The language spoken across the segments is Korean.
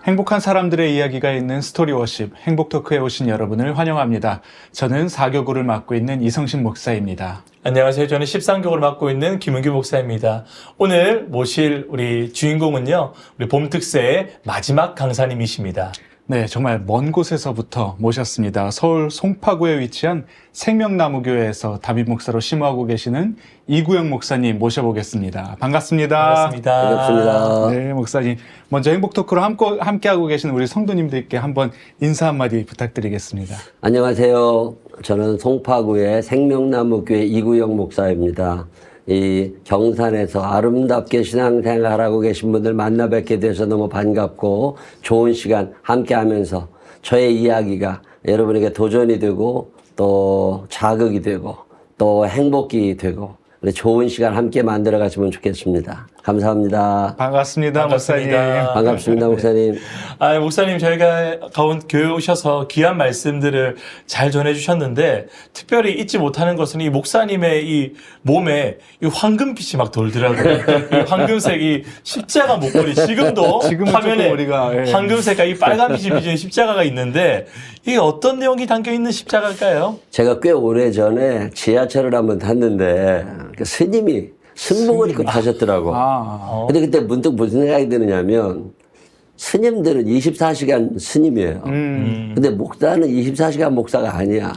행복한 사람들의 이야기가 있는 스토리워십 행복토크에 오신 여러분을 환영합니다. 저는 4교구를 맡고 있는 이성신 목사입니다. 안녕하세요. 저는 13교구를 맡고 있는 김은규 목사입니다. 오늘 모실 우리 주인공은요, 우리 봄특세의 마지막 강사님이십니다. 네, 정말 먼 곳에서부터 모셨습니다. 서울 송파구에 위치한 생명나무교회에서 담임 목사로 심호하고 계시는 이구영 목사님 모셔보겠습니다. 반갑습니다. 반갑습니다. 반갑습니다. 네, 목사님. 먼저 행복토크로 함께하고 계시는 우리 성도님들께 한번 인사 한마디 부탁드리겠습니다. 안녕하세요. 저는 송파구의 생명나무교회 이구영 목사입니다. 이 경산에서 아름답게 신앙생활하고 계신 분들 만나 뵙게 돼서 너무 반갑고 좋은 시간 함께 하면서 저의 이야기가 여러분에게 도전이 되고 또 자극이 되고 또 행복이 되고 좋은 시간 함께 만들어 갔으면 좋겠습니다. 감사합니다. 반갑습니다, 목사님. 반갑습니다, 목사님. 목사님, 저희가 가온 교회 오셔서 귀한 말씀들을 잘 전해주셨는데, 특별히 잊지 못하는 것은 이 목사님의 이 몸에 이 황금빛이 막 돌더라고요. 이 황금색 이 십자가 목걸이, 지금도 화면에 황금색과 이 빨간빛이 비치는 십자가가 있는데, 이게 어떤 내용이 담겨 있는 십자가일까요? 제가 꽤 오래 전에 지하철을 한번 탔는데, 스님이 승복을 입고 타셨더라고. 근데 그때 문득 무슨 생각이 드느냐면, 스님들은 24시간 스님이에요. 근데 목사는 24시간 목사가 아니야.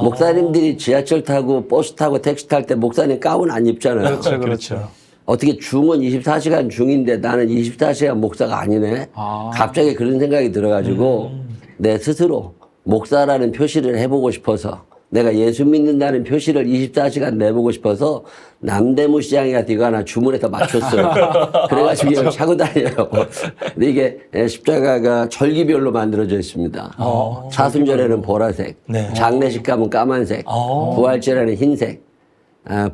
목사님들이 지하철 타고 버스 타고 택시 탈 때 목사님 가운 안 입잖아요. 그렇죠. 어떻게 중은 24시간 중인데 나는 24시간 목사가 아니네. 갑자기 그런 생각이 들어가지고 내 스스로 목사라는 표시를 해보고 싶어서 내가 예수 믿는다는 표시를 24시간 내보고 싶어서 남대문 시장에 이거 하나 주문해서 맞췄어요. 그래가지고 이걸 차고 다녀요. 근데 이게 십자가가 절기별로 만들어져 있습니다. 사순절에는 보라색, 네. 장례식 가면 까만색, 부활절에는 흰색,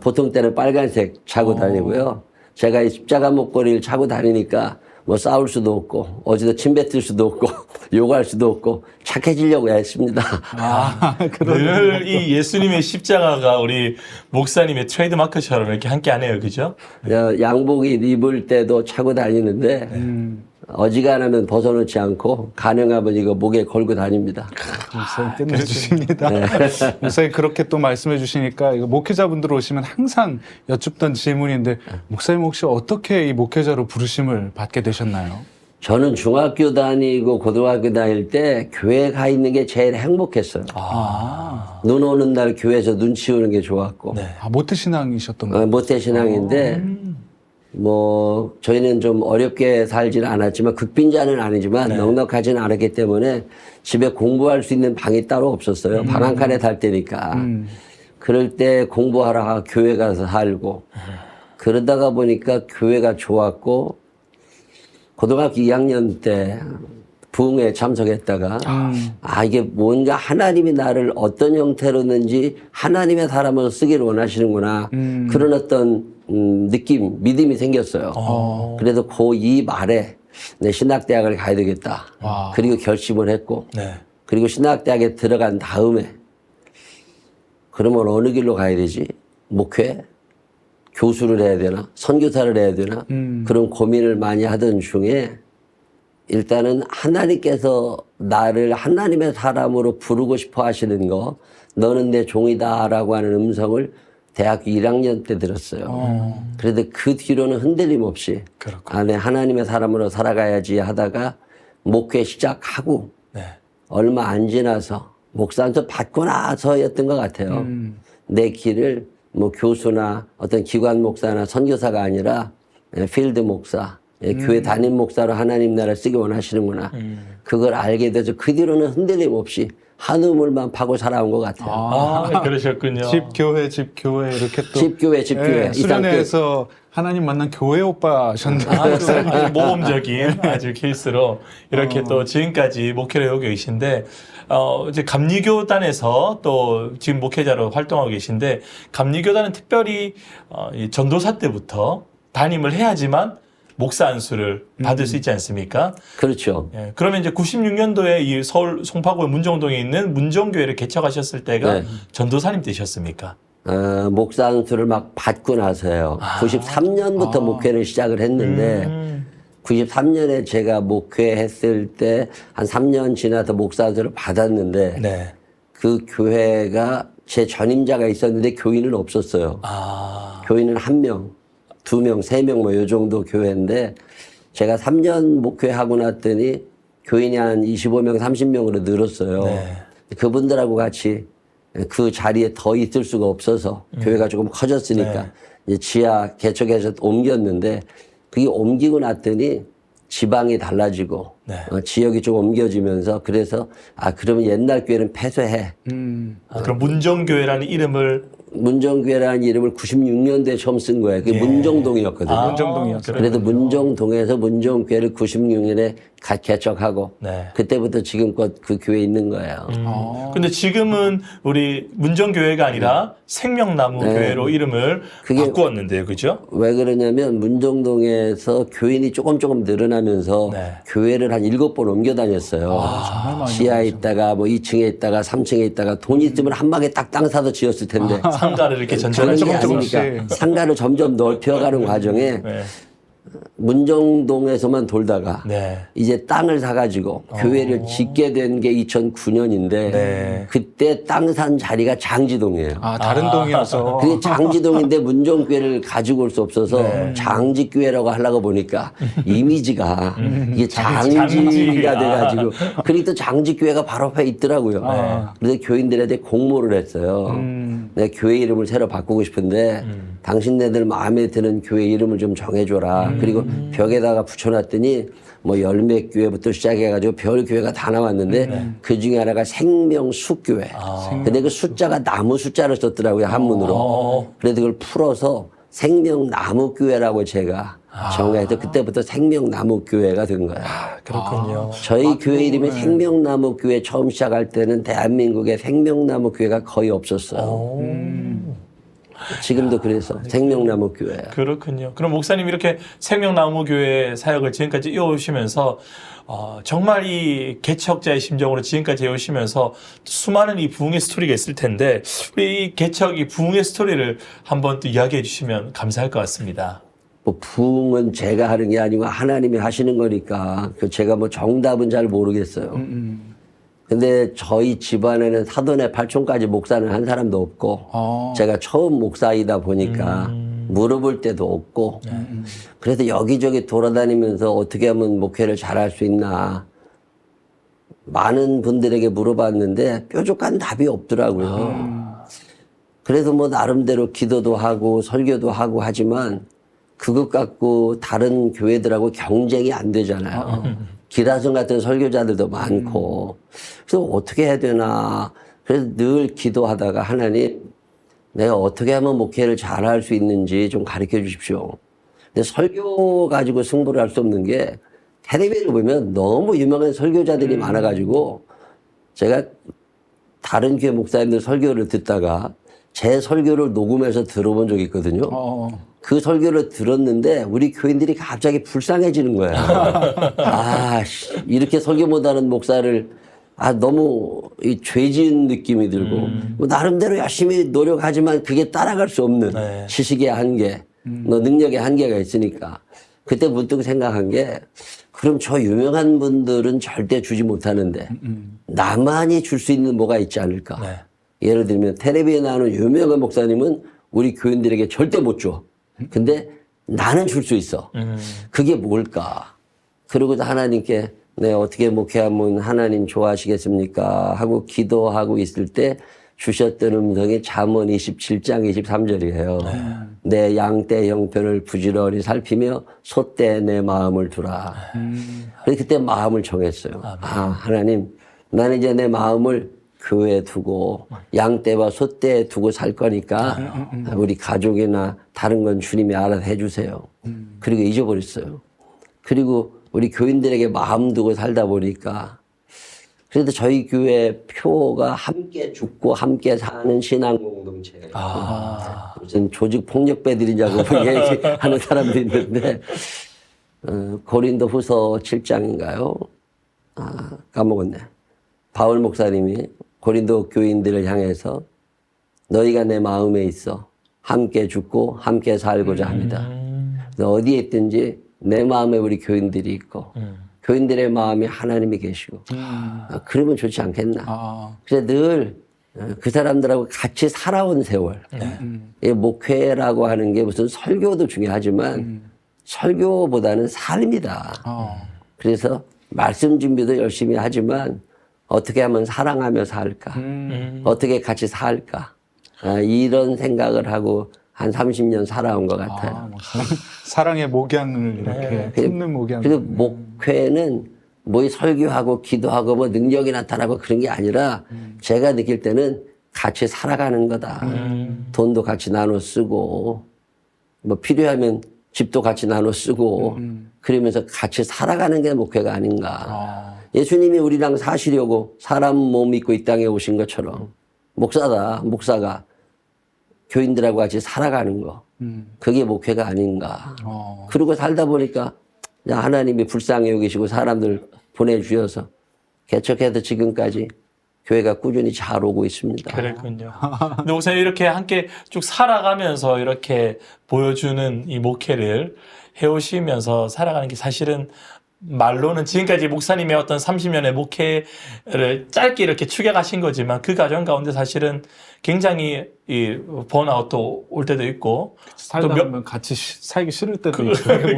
보통 때는 빨간색 차고 다니고요. 제가 이 십자가 목걸이를 차고 다니니까 뭐 싸울 수도 없고 어디서 침 뱉을 수도 없고 욕할 수도 없고 착해지려고 했습니다. 늘 이 예수님의 십자가가 우리 목사님의 트레이드 마크처럼 이렇게 함께 하네요. 그죠? 양복 입을 때도 차고 다니는데 어지간하면 벗어놓지 않고 가능하면 이거 목에 걸고 다닙니다. 목사님 끝내주십니다. 목사님 그렇게 또 말씀해 주시니까 이거 목회자분들 오시면 항상 여쭙던 질문인데 목사님 혹시 어떻게 이 목회자로 부르심을 받게 되셨나요? 저는 중학교 다니고 고등학교 다닐 때 교회 가 있는 게 제일 행복했어요. 눈 오는 날 교회에서 눈 치우는 게 좋았고. 네. 모태신앙이셨던 거예요? 모태신앙인데 뭐 저희는 좀 어렵게 살지는 않았지만 극빈자는 아니지만 넉넉하지는 않았기 때문에 집에 공부할 수 있는 방이 따로 없었어요. 방 한 칸에 살 때니까. 그럴 때 공부하러 교회 가서 살고 그러다가 보니까 교회가 좋았고 고등학교 2학년 때 부흥회에 참석했다가 이게 뭔가 하나님이 나를 어떤 형태로든지 하나님의 사람으로 쓰기를 원하시는구나. 그런 어떤 느낌, 믿음이 생겼어요. 그래서 고2 말에 내 신학대학을 가야 되겠다. 그리고 결심을 했고 그리고 신학대학에 들어간 다음에 그러면 어느 길로 가야 되지? 목회? 교수를 해야 되나? 선교사를 해야 되나? 그런 고민을 많이 하던 중에 일단은 하나님께서 나를 하나님의 사람으로 부르고 싶어 하시는 거 너는 내 종이다 라고 하는 음성을 대학교 1학년 때 들었어요. 그래도 그 뒤로는 흔들림 없이 내 하나님의 사람으로 살아가야지 하다가 목회 시작하고 얼마 안 지나서 목사한테 받고 나서였던 것 같아요. 내 길을 뭐 교수나 어떤 기관 목사나 선교사가 아니라 필드 목사, 교회 담임 목사로 하나님 나라를 쓰기 원하시는구나. 그걸 알게 돼서 그 뒤로는 흔들림 없이 한 우물만 파고 살아온 것 같아요. 그러셨군요. 집 교회 이렇게 또 집교회. 수련회에서 하나님 만난 교회 오빠셨네요. 아주 모범적인 아주 케이스로 이렇게 또 지금까지 목회를 하고 계신데 이제 감리교단에서 또 지금 목회자로 활동하고 계신데 감리교단은 특별히 이 전도사 때부터 담임을 해야지만 목사 안수를 받을 수 있지 않습니까? 그렇죠. 예, 그러면 이제 96년도에 이 서울 송파구 문정동에 있는 문정교회를 개척하셨을 때가 전도사님 되셨습니까? 목사 안수를 막 받고 나서요. 93년부터 목회를 시작을 했는데 93년에 제가 목회했을 때 한 3년 지나서 목사들을 받았는데 네. 그 교회가 제 전임자가 있었는데 교인은 없었어요. 아. 교인은 1명, 2명, 3명 뭐 요 정도 교회인데 제가 3년 목회하고 났더니 교인이 한 25명, 30명으로 늘었어요. 네. 그분들하고 같이 그 자리에 더 있을 수가 없어서 교회가 조금 커졌으니까 네. 이제 지하 개척해서 옮겼는데 그게 옮기고 났더니 지방이 달라지고 네. 지역이 좀 옮겨지면서 그래서 그러면 옛날 교회는 폐쇄해. 그럼 문정교회라는 이름을 문정교회라는 이름을 96년도에 처음 쓴 거예요. 그게 예. 문정동이었거든요. 문정동이었어요. 그래서 문정동에서 문정교회를 96년에 개척하고 네. 그때부터 지금껏 그 교회에 있는 거예요. 근데 지금은 우리 문정교회가 아니라 생명나무 네. 교회로 이름을 그게- 바꾸었는데요. 그죠? 왜 그러냐면 문정동에서 교인이 조금 늘어나면서 네. 교회를 한 7번 옮겨 다녔어요. 정말 많이 지하에 있다가 뭐 2층에 있다가 3층에 있다가 돈 있으면 한 방에 딱 땅 사서 지었을 텐데 상가를 이렇게 그런 전전하시고 게 조금씩. 아니니까 상가를 점점 넓혀가는 과정에 네. 문정동에서만 돌다가 네. 이제 땅을 사가지고 교회를 짓게 된 게 2009년인데 네. 그때 땅 산 자리가 장지동이에요. 다른 동이어서. 그게 장지동인데 문정교회를 가지고 올 수 없어서 네. 장지교회라고 하려고 보니까 이미지가 이게 장지가 장지가. 돼가지고 그리고 또 장지교회가 바로 앞에 있더라고요. 그래서 교인들한테 공모를 했어요. 내가 교회 이름을 새로 바꾸고 싶은데 당신네들 마음에 드는 교회 이름을 좀 정해줘라. 그리고 벽에다가 붙여놨더니 뭐 열몇 교회부터 시작해가지고 별 교회가 다 나왔는데 그 중에 하나가 생명수교회. 근데 그 숫자가 나무 숫자를 썼더라고요, 한문으로. 그래서 그걸 풀어서 생명나무교회라고 제가 정해서 그때부터 생명나무교회가 된 거예요. 그렇군요. 저희 교회 이름이 생명나무교회 처음 시작할 때는 대한민국에 생명나무교회가 거의 없었어요. 지금도 그래서 생명나무교회예요. 그렇군요. 그럼 목사님 이렇게 생명나무교회 사역을 지금까지 이어오시면서 정말 이 개척자의 심정으로 지금까지 이어오시면서 수많은 이 부흥의 스토리가 있을 텐데 우리 이 개척, 이 부흥의 스토리를 한번 또 이야기해 주시면 감사할 것 같습니다. 뭐 부흥은 제가 하는 게 아니고 하나님이 하시는 거니까 그 제가 뭐 정답은 잘 모르겠어요. 근데 저희 집안에는 사돈의 팔촌까지 목사는 한 사람도 없고 제가 처음 목사이다 보니까 물어볼 때도 없고 그래서 여기저기 돌아다니면서 어떻게 하면 목회를 잘할 수 있나 많은 분들에게 물어봤는데 뾰족한 답이 없더라고요. 그래서 뭐 나름대로 기도도 하고 설교도 하고 하지만 그것 갖고 다른 교회들하고 경쟁이 안 되잖아요. 기라성 같은 설교자들도 많고 그래서 어떻게 해야 되나 그래서 늘 기도하다가 하나님 내가 어떻게 하면 목회를 잘할 수 있는지 좀 가르쳐 주십시오. 근데 설교 가지고 승부를 할 수 없는 게 텔레비를 보면 너무 유명한 설교자들이 많아가지고 제가 다른 교회 목사님들 설교를 듣다가 제 설교를 녹음해서 들어본 적이 있거든요. 그 설교를 들었는데 우리 교인들이 갑자기 불쌍해지는 거예요. 이렇게 설교 못하는 목사를 너무 이 죄지은 느낌이 들고 뭐 나름대로 열심히 노력하지만 그게 따라갈 수 없는 네. 지식의 한계, 뭐 능력의 한계가 있으니까 그때 문득 생각한 게 그럼 저 유명한 분들은 절대 주지 못하는데 나만이 줄 수 있는 뭐가 있지 않을까. 네. 예를 들면 텔레비에 나오는 유명한 목사님은 우리 교인들에게 절대 못 줘. 근데 나는 줄 수 있어. 그게 뭘까? 그러고도 하나님께 내가 어떻게 목회하면 하나님 좋아하시겠습니까? 하고 기도하고 있을 때 주셨던 음성이 잠언 27장 23절이에요. 내 양떼 형편을 부지런히 살피며 소떼 내 마음을 두라. 그래서 그때 마음을 정했어요. 하나님 나는 이제 내 마음을 교회에 두고 양떼와 소떼에 두고 살 거니까 우리 가족이나 다른 건 주님이 알아서 해주세요. 그리고 잊어버렸어요. 그리고 우리 교인들에게 마음 두고 살다 보니까 그래도 저희 교회 표가 함께 죽고 함께 사는 신앙 공동체예요. 무슨 조직 폭력배들이냐고 얘기하는 사람도 있는데 고린도 후서 7장인가요? 까먹었네. 바울 목사님이 고린도 교인들을 향해서 너희가 내 마음에 있어 함께 죽고 함께 살고자 합니다. 어디에 있든지 내 마음에 우리 교인들이 있고 교인들의 마음에 하나님이 계시고 그러면 좋지 않겠나. 아, 그래서 늘 그 사람들하고 같이 살아온 세월. 이 목회라고 하는 게 무슨 설교도 중요하지만 설교보다는 삶이다. 그래서 말씀 준비도 열심히 하지만 어떻게 하면 사랑하며 살까? 어떻게 같이 살까? 이런 생각을 하고 한 30년 살아온 것 같아요. 사랑의 목양을 이렇게 품는 목양. 그리고 목회는 뭐 설교하고 기도하고 뭐 능력이 나타나고 그런 게 아니라 제가 느낄 때는 같이 살아가는 거다. 돈도 같이 나눠 쓰고 뭐 필요하면 집도 같이 나눠 쓰고 그러면서 같이 살아가는 게 목회가 아닌가. 예수님이 우리랑 사시려고 사람 몸 입고 이 땅에 오신 것처럼 목사가 교인들하고 같이 살아가는 거. 그게 목회가 아닌가. 그러고 살다 보니까 하나님이 불쌍히 여기시고 사람들 보내주셔서 개척해서 지금까지 교회가 꾸준히 잘 오고 있습니다. 그랬군요. 근데 목사님 이렇게 함께 쭉 살아가면서 이렇게 보여주는 이 목회를 해오시면서 살아가는 게 사실은 말로는 지금까지 목사님의 어떤 30년의 목회를 짧게 이렇게 추격하신 거지만 그 과정 가운데 사실은 굉장히 이 번아웃도 올 때도 있고 살다 또 보면 같이 살기 싫을 때도 있고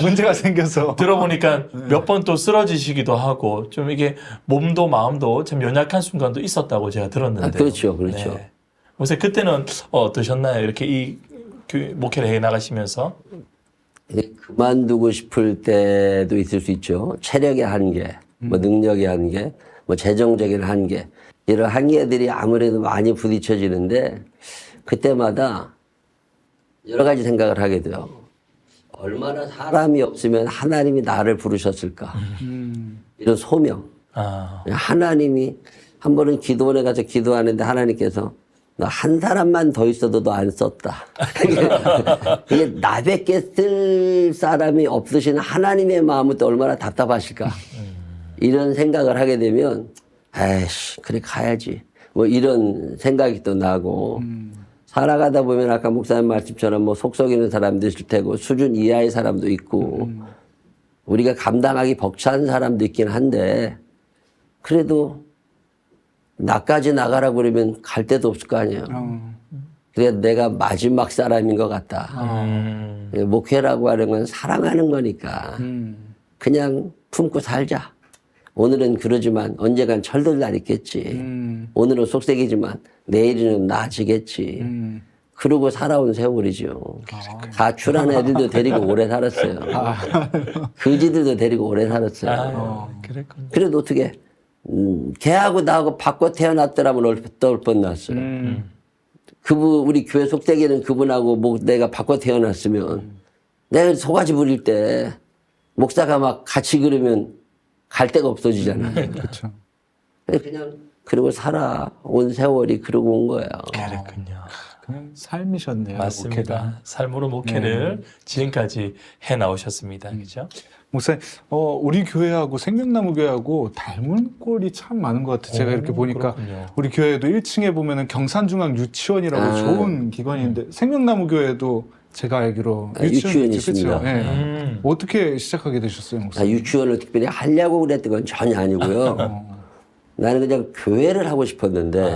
문제가 생겨서 들어보니까 몇 번 또 쓰러지시기도 하고 좀 이게 몸도 마음도 참 연약한 순간도 있었다고 제가 들었는데 그렇죠. 네. 목사님 그때는 어떠셨나요? 이렇게 이 목회를 해 나가시면서 그만두고 싶을 때도 있을 수 있죠. 체력의 한계, 뭐 능력의 한계, 뭐 재정적인 한계. 이런 한계들이 아무래도 많이 부딪혀지는데 그때마다 여러 가지 생각을 하게 돼요. 얼마나 사람이 없으면 하나님이 나를 부르셨을까. 이런 소명. 하나님이 한 번은 기도원에 가서 기도하는데 하나님께서 너 한 사람만 더 있어도 너 안 썼다. 이게 나밖에 쓸 사람이 없으신 하나님의 마음은 또 얼마나 답답하실까. 이런 생각을 하게 되면 에이씨 그래 가야지. 뭐 이런 생각이 또 나고 살아가다 보면 아까 목사님 말씀처럼 뭐 속 썩이는 사람도 있을 테고 수준 이하의 사람도 있고 우리가 감당하기 벅찬 사람도 있긴 한데 그래도 나까지 나가라고 그러면 갈 데도 없을 거 아니에요. 그래 내가 마지막 사람인 것 같다. 목회라고 하는 건 사랑하는 거니까 그냥 품고 살자. 오늘은 그러지만 언젠간 철들 날 있겠지. 오늘은 속색이지만 내일은 나아지겠지. 그러고 살아온 세월이죠. 가출한 애들도 데리고 오래 살았어요. 그지들도 데리고 오래 살았어요. 그랬군요. 그래도 어떻게 걔하고 나하고 바꿔 태어났더라면 얼 뻔났어요. 우리 교회 속되기는 그분하고 뭐 내가 바꿔 태어났으면 내가 소가지 부릴 때 목사가 막 같이 그러면 갈 데가 없어지잖아요. 그렇죠. 그냥 그러고 살아온 세월이 그러고 온 거예요. 그랬군요. 그냥 삶이셨네요. 맞습니다. 목회가. 삶으로 목회를 지금까지 해 나오셨습니다. 그죠? 목사님, 우리 교회하고 생명나무 교회하고 닮은 꼴이 참 많은 것 같아요. 제가 이렇게 보니까 그렇군요. 우리 교회도 1층에 보면은 경산중앙 유치원이라고 좋은 기관인데 생명나무 교회도 제가 알기로 유치원이 있죠, 있습니다. 그쵸? 네. 어떻게 시작하게 되셨어요, 목사님? 유치원을 특별히 하려고 그랬던 건 전혀 아니고요. 나는 그냥 교회를 하고 싶었는데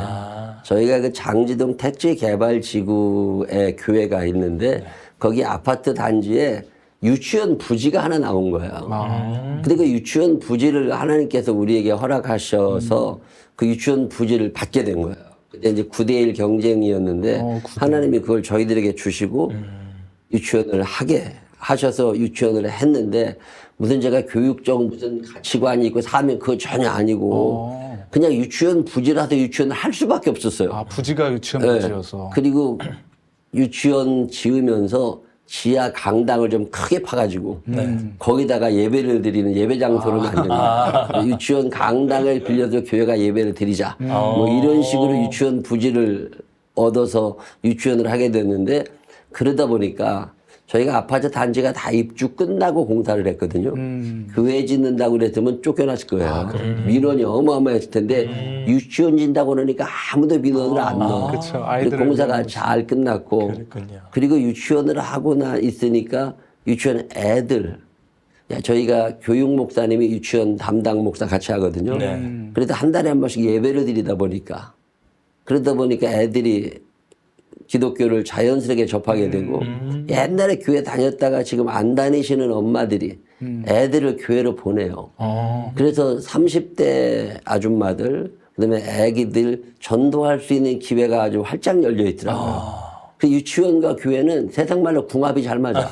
저희가 그 장지동 택지개발지구에 교회가 있는데 거기 아파트 단지에 유치원 부지가 하나 나온 거예요. 근데 그 유치원 부지를 하나님께서 우리에게 허락하셔서 그 유치원 부지를 받게 된 거예요. 그때 이제 9대1 경쟁이었는데 9대1. 하나님이 그걸 저희들에게 주시고 유치원을 하게 하셔서 유치원을 했는데 무슨 제가 교육적 무슨 가치관이 있고 사명 그거 전혀 아니고 그냥 유치원 부지라서 유치원을 할 수밖에 없었어요. 아, 부지가 유치원 네. 부지여서. 그리고 유치원 지으면서 지하 강당을 좀 크게 파가지고 거기다가 예배를 드리는 예배 장소를 만드는 유치원 강당을 빌려서 교회가 예배를 드리자 뭐 이런 식으로 유치원 부지를 얻어서 유치원을 하게 됐는데 그러다 보니까 저희가 아파트 단지가 다 입주 끝나고 공사를 했거든요. 교회 짓는다고 그랬으면 쫓겨났을 거예요. 민원이 어마어마했을 텐데 유치원 짓는다고 그러니까 아무도 민원을 안 넣어. 그쵸. 근데 아이들을 공사가 위한 잘 끝났고 그랬군요. 그리고 유치원을 하고 있으니까 유치원 애들, 야, 저희가 교육 목사님이 유치원 담당 목사 같이 하거든요. 네. 그래도 한 달에 한 번씩 예배를 드리다 보니까 그러다 보니까 애들이 기독교를 자연스럽게 접하게 되고 옛날에 교회 다녔다가 지금 안 다니시는 엄마들이 애들을 교회로 보내요. 그래서 30대 아줌마들 그다음에 애기들 전도할 수 있는 기회가 아주 활짝 열려 있더라고요. 그 유치원과 교회는 세상 말로 궁합이 잘 맞아.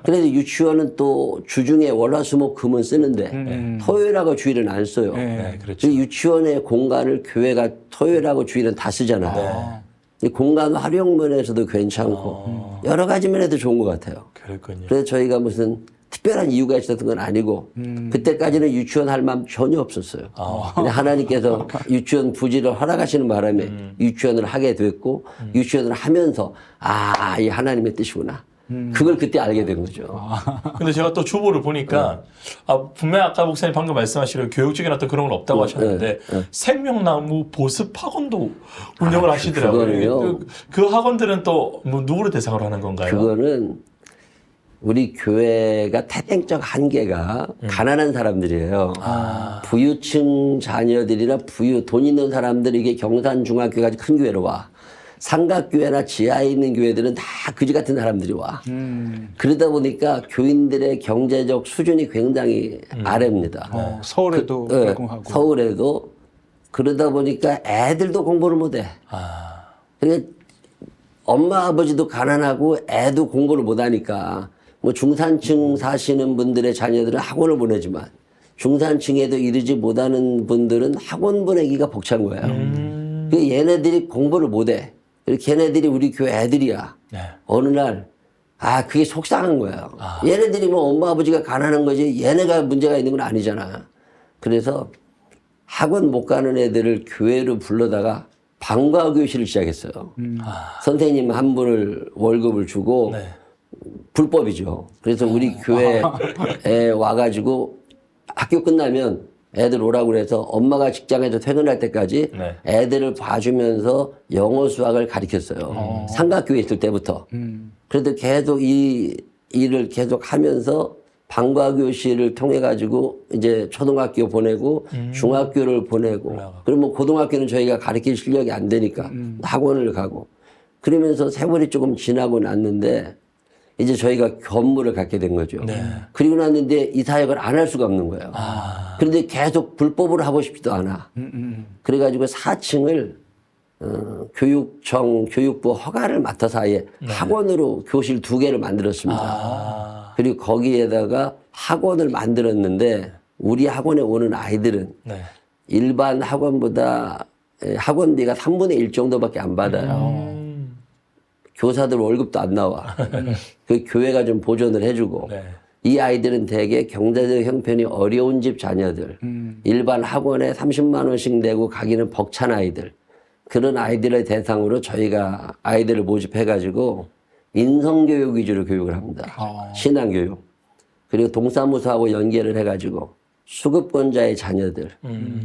그래서 유치원은 또 주중에 월화수목금은 쓰는데 토요일하고 주일은 안 써요. 네, 그렇죠. 그 유치원의 공간을 교회가 토요일하고 주일은 다 쓰잖아요. 이 공간 활용 면에서도 괜찮고 여러 가지 면에도 좋은 것 같아요. 그렇군요. 그래서 저희가 무슨 특별한 이유가 있었던 건 아니고 그때까지는 유치원 할 마음 전혀 없었어요. 근데 하나님께서 유치원 부지를 허락하시는 바람에 유치원을 하게 됐고 유치원을 하면서 아, 이 하나님의 뜻이구나. 그걸 그때 알게 된 거죠. 근데 제가 또 주보를 보니까 분명히 아까 목사님 방금 말씀하시는 교육적인 어떤 그런 건 없다고 하셨는데 생명나무 보습 학원도 운영을 하시더라고요. 그거는요. 그 학원들은 또 뭐 누구를 대상으로 하는 건가요? 그거는 우리 교회가 태생적 한계가 가난한 사람들이에요. 부유층 자녀들이라 돈 있는 사람들이 이게 경산중학교까지 큰 교회로 와. 삼각교회나 지하에 있는 교회들은 다 그지 같은 사람들이 와. 그러다 보니까 교인들의 경제적 수준이 굉장히 아래입니다. 서울에도 네, 불공하고. 서울에도 그러다 보니까 애들도 공부를 못해. 그러니까 엄마 아버지도 가난하고 애도 공부를 못하니까 뭐 중산층 사시는 분들의 자녀들은 학원을 보내지만 중산층에도 이르지 못하는 분들은 학원 보내기가 벅찬 거예요. 그 얘네들이 공부를 못해. 걔네들이 우리 교회 애들이야. 네. 어느 날 그게 속상한 거예요. 얘네들이 뭐 엄마 아버지가 가난한 거지 얘네가 문제가 있는 건 아니잖아. 그래서 학원 못 가는 애들을 교회로 불러다가 방과 교실을 시작했어요. 선생님 한 분을 월급을 주고 네. 불법이죠. 그래서 우리 교회에 와가지고 학교 끝나면 애들 오라고 그래서 엄마가 직장에서 퇴근할 때까지 네. 애들을 봐주면서 영어 수학을 가르쳤어요. 삼각교회 있을 때부터. 그래도 계속 이 일을 계속 하면서 방과교실을 통해 가지고 이제 초등학교 보내고 중학교를 보내고 그러면 고등학교는 저희가 가르칠 실력이 안 되니까 학원을 가고 그러면서 세월이 조금 지나고 났는데 이제 저희가 견무를 갖게 된 거죠. 네. 그리고 났는데 이 사역을 안 할 수가 없는 거예요. 그런데 계속 불법으로 하고 싶지도 않아. 그래가지고 4층을 교육부 허가를 맡아서 아예 학원으로 교실 2개를 만들었습니다. 그리고 거기에다가 학원을 만들었는데 우리 학원에 오는 아이들은 네. 일반 학원보다 학원비가 3분의 1 정도밖에 안 받아요. 교사들 월급도 안 나와. 그 교회가 좀 보존을 해주고. 네. 이 아이들은 대개 경제적 형편이 어려운 집 자녀들, 일반 학원에 30만 원씩 내고 가기는 벅찬 아이들, 그런 아이들을 대상으로 저희가 아이들을 모집해가지고 인성교육 위주로 교육을 합니다. 신앙교육. 그리고 동사무소하고 연계를 해가지고 수급권자의 자녀들,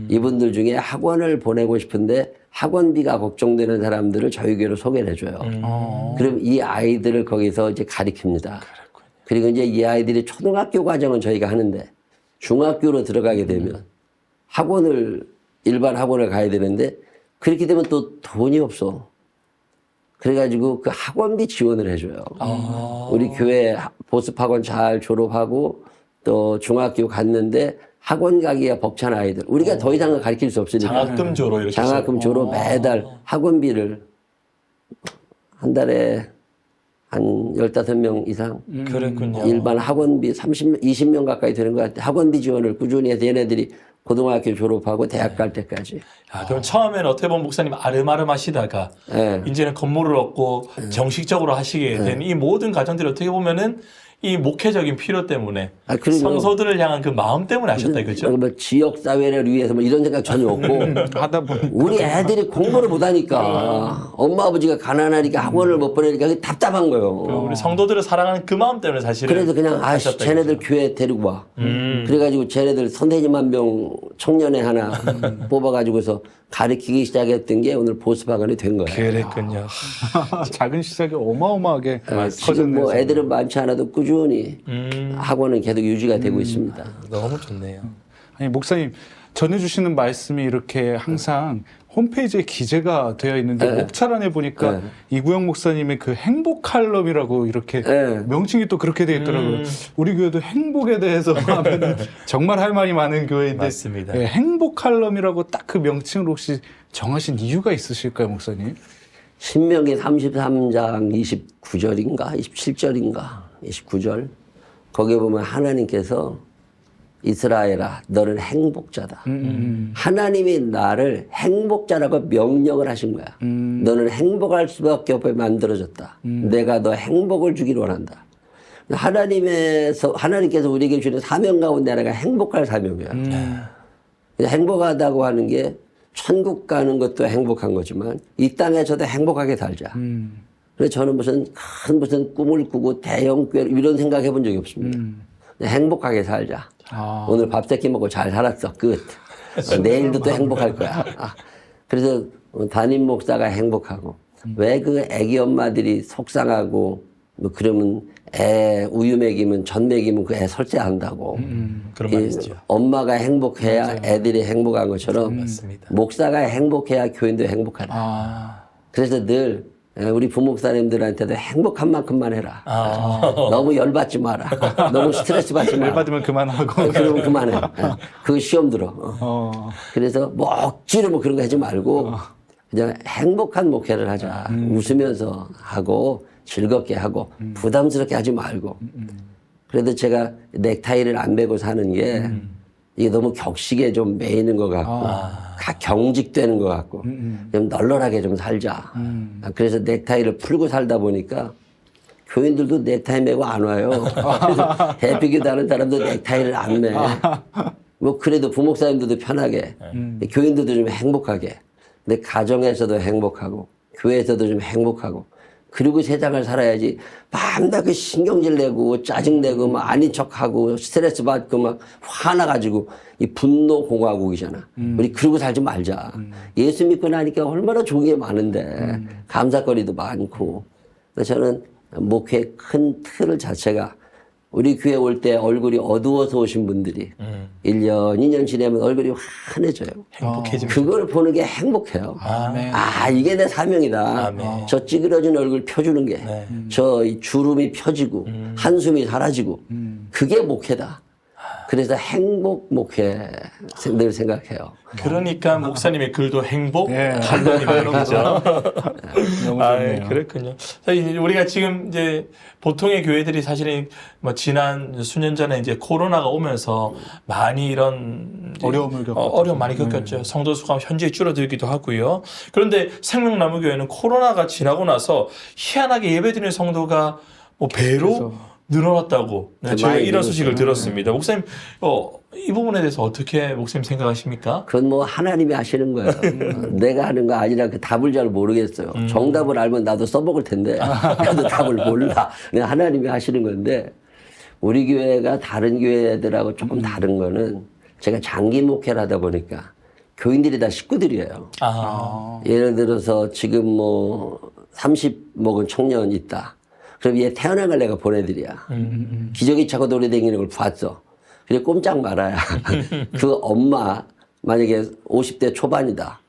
이분들 중에 학원을 보내고 싶은데 학원비가 걱정되는 사람들을 저희 교회로 소개를 해줘요. 그럼 이 아이들을 거기서 이제 가리킵니다. 그리고 이제 이 아이들이 초등학교 과정은 저희가 하는데 중학교로 들어가게 되면 일반 학원을 가야 되는데 그렇게 되면 또 돈이 없어. 그래가지고 그 학원비 지원을 해줘요. 우리 교회 보습학원 잘 졸업하고 또 중학교 갔는데 학원 가기가 벅찬 아이들. 우리가 더 이상은 가르칠 수 없으니까. 장학금 조로 이렇게. 장학금 조로 매달 학원비를 한 달에 한 15명 이상. 그랬군요. 일반 학원비 20명 가까이 되는 것 같아요. 학원비 지원을 꾸준히 해서 얘네들이 고등학교 졸업하고 대학 갈 때까지. 그럼 처음에는 어떻게 보면 목사님 아름아름 하시다가 네. 이제는 건물을 얻고 정식적으로 하시게 된 이 모든 과정들이 어떻게 보면은 이 목회적인 필요 때문에 그리고 성소들을 향한 그 마음 때문에 하셨다 이거죠? 뭐 지역 사회를 위해서 뭐 이런 생각 전혀 없고 하다 보니 우리 애들이 공부를 못하니까 엄마 아버지가 가난하니까 학원을 못 보내니까 그게 답답한 거예요. 우리 성도들을 사랑하는 그 마음 때문에 사실은 그래서 그냥 하셨다 쟤네들 이거죠. 교회 데리고 와. 그래가지고 쟤네들 선생님 한 명 청년회 하나 뽑아가지고서 가르치기 시작했던 게 오늘 보습학원이 된 거예요. 그랬군요. 작은 시작이 어마어마하게 지금 커졌네요. 뭐 애들은 많지 않아도 꾸준히 꾸준히 학원은 계속 유지가 되고 있습니다. 너무 좋네요. 아니 목사님 전해주시는 말씀이 이렇게 항상 홈페이지에 기재가 되어 있는데 네. 목차란에 보니까 네. 이구영 목사님의 그 행복 칼럼이라고 이렇게 네. 명칭이 또 그렇게 되어 있더라고요. 우리 교회도 행복에 대해서 하면 정말 할 말이 많은 교회인데 맞습니다. 예, 행복 칼럼이라고 딱 그 명칭을 혹시 정하신 이유가 있으실까요, 목사님? 신명기 33장 29절인가 27절인가 29절 거기에 보면 하나님께서 이스라엘아 너는 행복자다. 하나님이 나를 행복자라고 명령을 하신 거야. 너는 행복할 수밖에 없게 만들어졌다. 내가 너 행복을 주기를 원한다. 하나님께서 우리에게 주는 사명 가운데 하나가 행복할 사명이야. 행복하다고 하는 게 천국 가는 것도 행복한 거지만 이 땅에서도 행복하게 살자. 그래서 저는 무슨 꿈을 꾸고 대형 교회 이런 생각 해본 적이 없습니다. 행복하게 살자. 오늘 밥 세끼 먹고 잘 살았어. 끝. 내일도 또 행복할 거야. 그래서 담임 목사가 행복하고 왜 그 애기 엄마들이 속상하고 뭐 그러면 애 우유 먹이면 전 먹이면 그 애 설사한다고. 그런 말 있죠. 엄마가 행복해야 맞아요. 애들이 행복한 것처럼 맞습니다. 목사가 행복해야 교인도 행복하다. 그래서 늘 우리 부목사님들한테도 행복한 만큼만 해라. 너무 열받지 마라. 너무 스트레스 받지 마라. 열받으면 그만하고. 그러면 그만해. 그 시험 들어. 그래서 뭐 억지로 뭐 그런 거 하지 말고 그냥 행복한 목회를 하자. 웃으면서 하고 즐겁게 하고 부담스럽게 하지 말고. 그래도 제가 넥타이를 안 매고 사는 게 이게 너무 격식에 좀 매이는 것 같고 경직되는 것 같고 좀 널널하게 좀 살자. 그래서 넥타이를 풀고 살다 보니까 교인들도 넥타이 매고 안 와요. 그래서 대피기도 하는 사람도 넥타이를 안 매. 뭐 그래도 부목사님들도 편하게 교인들도 좀 행복하게 근데 가정에서도 행복하고 교회에서도 좀 행복하고 그리고 세상을 살아야지 밤낮 그 신경질 내고 짜증내고 막 아닌 척하고 스트레스 받고 막 화나가지고 이 분노 공화국이잖아. 우리 그러고 살지 말자. 예수 믿고 나니까 얼마나 좋은 게 많은데 감사거리도 많고. 그래서 저는 목회 큰 틀 자체가 우리 교회 올 때 얼굴이 어두워서 오신 분들이 1년, 2년 지나면 얼굴이 환해져요. 행복해집니다. 그걸 보는 게 행복해요. 이게 내 사명이다. 아멘. 저 찌그러진 얼굴 펴주는 게, 저 주름이 펴지고, 한숨이 사라지고, 그게 목회다. 그래서 행복 목회 늘 생각해요. 그러니까 목사님의 글도 행복 예. 칼럼이죠. 너무 좋네요. 그렇군요. 사실 우리가 지금 이제 보통의 교회들이 사실은 뭐 지난 수년 전에 이제 코로나가 오면서 많이 이런 어려움을 겪었죠. 어려움 많이 겪었죠. 성도 수가 현저히 줄어들기도 하고요. 그런데 생명나무교회는 코로나가 지나고 나서 희한하게 예배드리는 성도가 뭐 배로 그래서. 늘어났다고 저희가 많이 이런 소식을 늘었어요. 들었습니다. 목사님 이 부분에 대해서 어떻게 목사님 생각하십니까? 그건 뭐 하나님이 하시는 거예요. 내가 하는 거 아니라 그 답을 잘 모르겠어요. 정답을 알면 나도 써먹을 텐데 나도 답을 몰라. 그냥 하나님이 하시는 건데 우리 교회가 다른 교회들하고 조금 다른 거는 제가 장기 목회를 하다 보니까 교인들이 다 식구들이에요. 예를 들어서 지금 뭐 30 먹은 청년 있다. 그럼 얘 태어난 걸 내가 보내드려. 기저귀 차고 돌아다니는 걸 봤어. 그래 꼼짝 말아야. 그 엄마 만약에 50대 초반이다.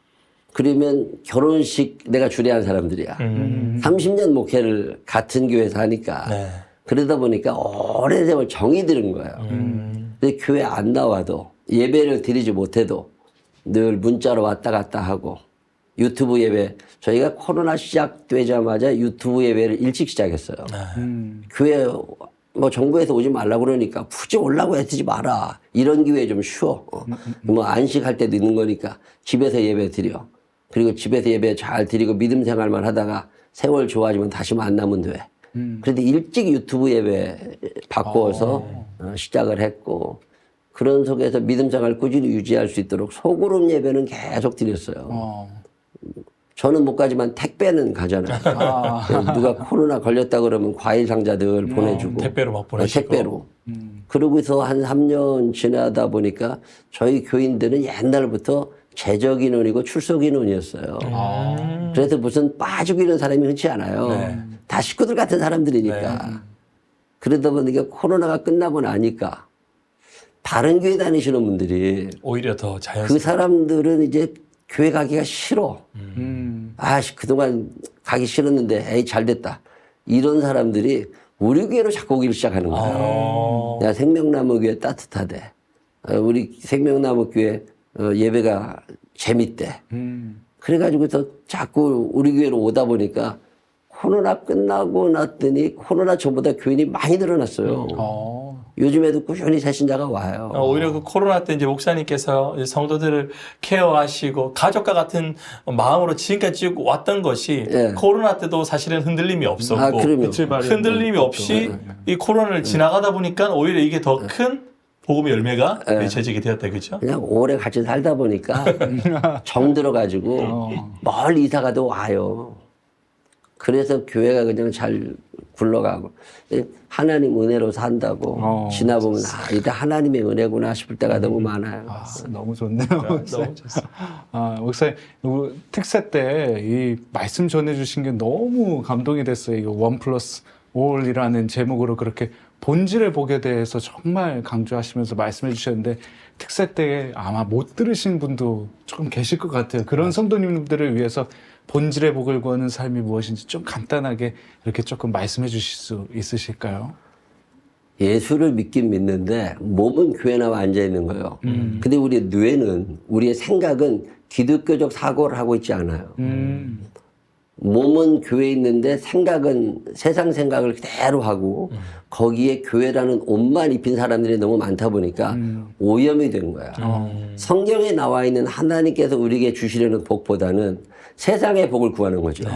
그러면 결혼식 내가 주례한 사람들이야. 30년 목회를 같은 교회에서 하니까. 네. 그러다 보니까 오랜 세월 정이 들은 거예요. 근데 교회 안 나와도 예배를 드리지 못해도 늘 문자로 왔다 갔다 하고 유튜브 예배 저희가 코로나 시작되자마자 유튜브 예배를 일찍 시작했어요. 교회 뭐 정부에서 오지 말라고 그러니까 굳이 오려고 애쓰지 마라. 이런 기회에 좀 쉬어. 뭐 안식할 때도 있는 거니까 집에서 예배 드려. 그리고 집에서 예배 잘 드리고 믿음 생활만 하다가 세월 좋아지면 다시 만나면 돼. 그런데 일찍 유튜브 예배 바꿔서 시작을 했고 그런 속에서 믿음 생활 꾸준히 유지할 수 있도록 소그룹 예배는 계속 드렸어요. 저는 못 가지만 택배는 가잖아요. 누가 코로나 걸렸다 그러면 과일 상자들 보내주고. 택배로 막 보내시고. 택배로. 그러고서 한 3년 지나다 보니까 저희 교인들은 옛날부터 재적 인원이고 출석 인원이었어요. 그래서 무슨 빠지고 이런 사람이 흔치 않아요. 다 식구들 같은 사람들이니까. 그러다 보니까 코로나가 끝나고 나니까 다른 교회 다니시는 분들이 오히려 더 그 자연스럽게. 사람들은 이제 교회 가기가 싫어. 그동안 가기 싫었는데 에이 잘 됐다. 이런 사람들이 우리 교회로 자꾸 오기를 시작하는 거야. 야, 생명나무 교회 따뜻하대. 우리 생명나무 교회 예배가 재밌대. 그래가지고서 자꾸 우리 교회로 오다 보니까 코로나 끝나고 났더니 코로나 전보다 교인이 많이 늘어났어요. 요즘에도 꾸준히 새신자가 와요. 오히려 그 코로나 때 이제 목사님께서 이제 성도들을 케어하시고 가족과 같은 마음으로 지금까지 쭉 왔던 것이 예. 코로나 때도 사실은 흔들림이 없었고 그럼요. 빛을 발휘하는 흔들림이 없이 이 코로나를 지나가다 보니까 오히려 이게 더 큰 복음의 열매가 맺혀지게 되었다, 그죠? 그냥 오래 같이 살다 보니까 정 들어가지고 멀리 이사 가도 와요. 그래서 교회가 그냥 잘 굴러가고 하나님 은혜로 산다고 지나보면 이게 하나님의 은혜구나 싶을 때가 너무 많아요. 너무 좋네요. 너무 좋습니다. 목사님, 특세 때 이 말씀 전해주신 게 너무 감동이 됐어요. 이거 1+all이라는 제목으로 그렇게 본질의 복에 대해서 정말 강조하시면서 말씀해 주셨는데 특세 때 아마 못 들으신 분도 조금 계실 것 같아요. 그런 성도님들을 위해서 본질의 복을 구하는 삶이 무엇인지 좀 간단하게 이렇게 조금 말씀해 주실 수 있으실까요? 예수를 믿긴 믿는데 몸은 교회 나와 앉아 있는 거예요. 근데 우리의 뇌는, 우리의 생각은 기독교적 사고를 하고 있지 않아요. 몸은 교회에 있는데 생각은 세상 생각을 그대로 하고 거기에 교회라는 옷만 입힌 사람들이 너무 많다 보니까 오염이 된 거야. 성경에 나와 있는 하나님께서 우리에게 주시려는 복보다는 세상의 복을 구하는 거죠.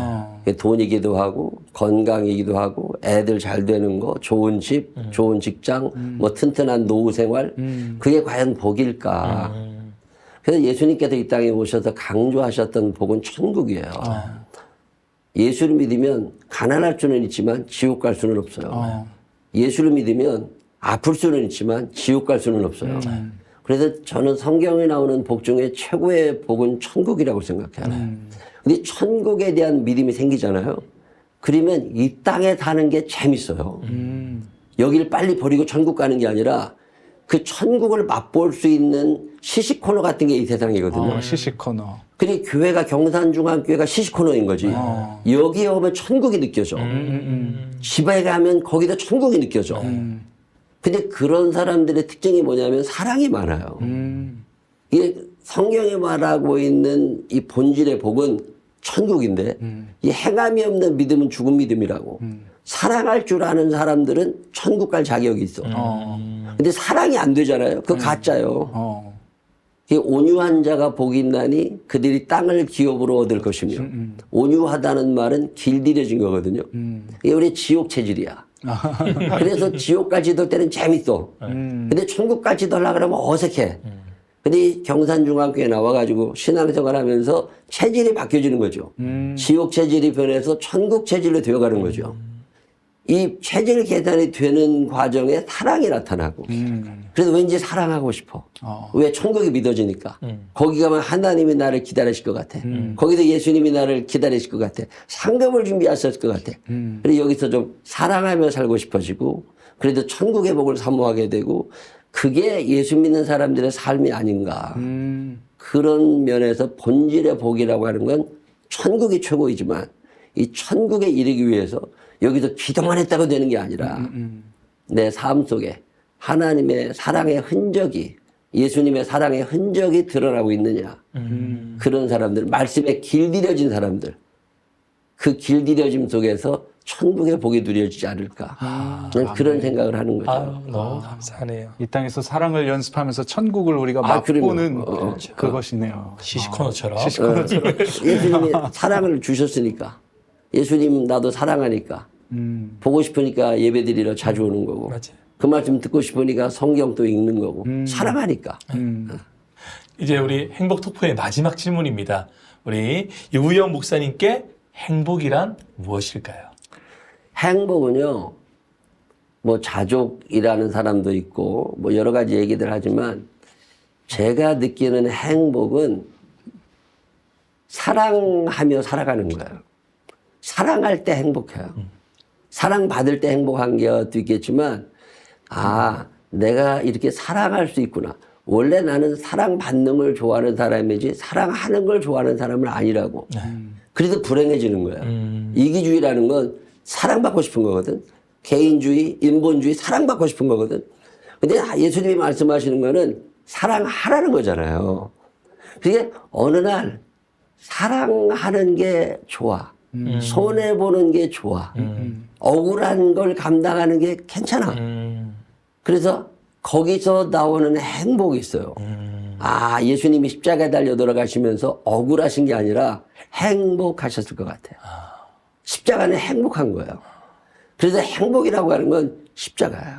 돈이기도 하고 건강이기도 하고 애들 잘 되는 거, 좋은 집, 좋은 직장, 뭐 튼튼한 노후 생활, 그게 과연 복일까? 그래서 예수님께서 이 땅에 오셔서 강조하셨던 복은 천국이에요. 예수를 믿으면 가난할 수는 있지만 지옥 갈 수는 없어요. 예수를 믿으면 아플 수는 있지만 지옥 갈 수는 없어요. 그래서 저는 성경에 나오는 복 중에 최고의 복은 천국이라고 생각해요. 근데 천국에 대한 믿음이 생기잖아요. 그러면 이 땅에 사는 게 재밌어요. 여기를 빨리 버리고 천국 가는 게 아니라 그 천국을 맛볼 수 있는 시식 코너 같은 게 이 세상이거든요. 시식 코너. 근데 교회가 경산중앙교회가 시식 코너인 거지. 여기에 오면 천국이 느껴져. 집에 가면 거기도 천국이 느껴져. 근데 그런 사람들의 특징이 뭐냐면 사랑이 많아요. 이게 성경에 말하고 있는 이 본질의 복은 천국인데 이 행함이 없는 믿음은 죽은 믿음이라고. 사랑할 줄 아는 사람들은 천국 갈 자격이 있어. 근데 사랑이 안 되잖아요. 그거 가짜요. 온유한 자가 복이 있나니 그들이 땅을 기업으로 얻을 것이며 온유하다는 말은 길들여진 거거든요. 이게 우리 지옥 체질이야. 그래서 지옥까지 들 때는 재밌어. 근데 천국까지 들려고 그러면 어색해. 근데 이 경산중앙교회 나와가지고 신앙생활 하면서 체질이 바뀌어지는 거죠. 지옥 체질이 변해서 천국 체질로 되어가는 거죠. 이 체질 개선이 되는 과정에 사랑이 나타나고 그래서 왠지 사랑하고 싶어. 왜? 천국이 믿어지니까. 거기 가면 하나님이 나를 기다리실 것 같아. 거기서 예수님이 나를 기다리실 것 같아. 상급을 준비하셨을 것 같아. 그래서 여기서 좀 사랑하며 살고 싶어지고 그래도 천국의 복을 사모하게 되고 그게 예수 믿는 사람들의 삶이 아닌가. 그런 면에서 본질의 복이라고 하는 건 천국이 최고이지만 이 천국에 이르기 위해서 여기서 기도만 했다고 되는 게 아니라 내 삶 속에 하나님의 사랑의 흔적이 예수님의 사랑의 흔적이 드러나고 있느냐. 그런 사람들, 말씀에 길들여진 사람들, 그 길들여짐 속에서 천국의 복이 누려지지 않을까. 그런 생각을 하는 거죠. 너무 감사하네요. 이 땅에서 사랑을 연습하면서 천국을 우리가 맛보는 그것이네요. 시식 코너처럼. 예수님이 사랑을 주셨으니까. 예수님 나도 사랑하니까. 보고 싶으니까 예배드리러 자주 오는 거고. 맞아요. 그 말씀 듣고 싶으니까 성경도 읽는 거고. 사랑하니까. 이제 우리 행복 토크의 마지막 질문입니다. 우리 유우영 목사님께 행복이란 무엇일까요? 행복은요, 뭐 자족이라는 사람도 있고, 뭐 여러 가지 얘기들 하지만, 제가 느끼는 행복은 사랑하며 살아가는 거예요. 사랑할 때 행복해요. 사랑받을 때 행복한 것도 있겠지만, 아, 내가 이렇게 사랑할 수 있구나. 원래 나는 사랑받는 걸 좋아하는 사람이지 사랑하는 걸 좋아하는 사람은 아니라고. 그래서 불행해지는 거예요. 이기주의라는 건 사랑받고 싶은 거거든. 개인주의, 인본주의, 사랑받고 싶은 거거든. 근데 예수님이 말씀하시는 거는 사랑하라는 거잖아요. 그게 어느 날 사랑하는 게 좋아. 손해보는 게 좋아. 억울한 걸 감당하는 게 괜찮아. 그래서 거기서 나오는 행복이 있어요. 아, 예수님이 십자가에 달려 돌아가시면서 억울하신 게 아니라 행복하셨을 것 같아요. 십자가는 행복한 거예요. 그래서 행복이라고 하는 건 십자가예요.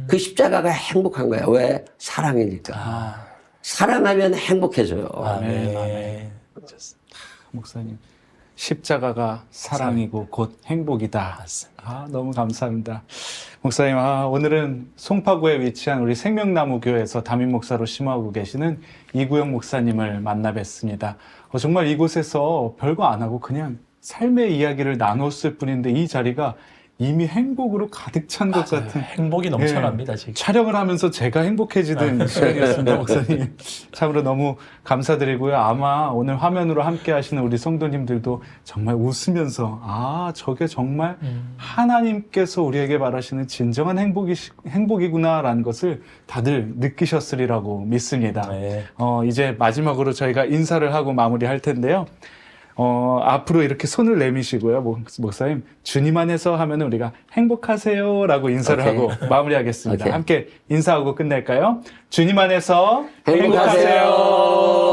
그 십자가가 행복한 거예요. 왜? 사랑이니까. 사랑하면 행복해져요. 아멘. 아멘. 목사님, 십자가가 사랑이고 곧 행복이다. 아, 너무 감사합니다. 목사님, 오늘은 송파구에 위치한 우리 생명나무 교회에서 담임 목사로 심호하고 계시는 이구영 목사님을 만나 뵀습니다. 정말 이곳에서 별거 안 하고 그냥 삶의 이야기를 나눴을 뿐인데 이 자리가 이미 행복으로 가득 찬 것 같은, 행복이 넘쳐납니다, 지금. 촬영을 하면서 제가 행복해지던 시간이었습니다, 목사님. 참으로 너무 감사드리고요. 아마 오늘 화면으로 함께 하시는 우리 성도님들도 정말 웃으면서, 아, 저게 정말 하나님께서 우리에게 바라시는 진정한 행복이구나라는 것을 다들 느끼셨으리라고 믿습니다. 네. 이제 마지막으로 저희가 인사를 하고 마무리할 텐데요. 앞으로 이렇게 손을 내미시고요. 목사님, 주님 안에서 하면 우리가 행복하세요라고 인사를 오케이. 하고 마무리하겠습니다. 오케이. 함께 인사하고 끝낼까요? 주님 안에서 행복하세요. 행복하세요.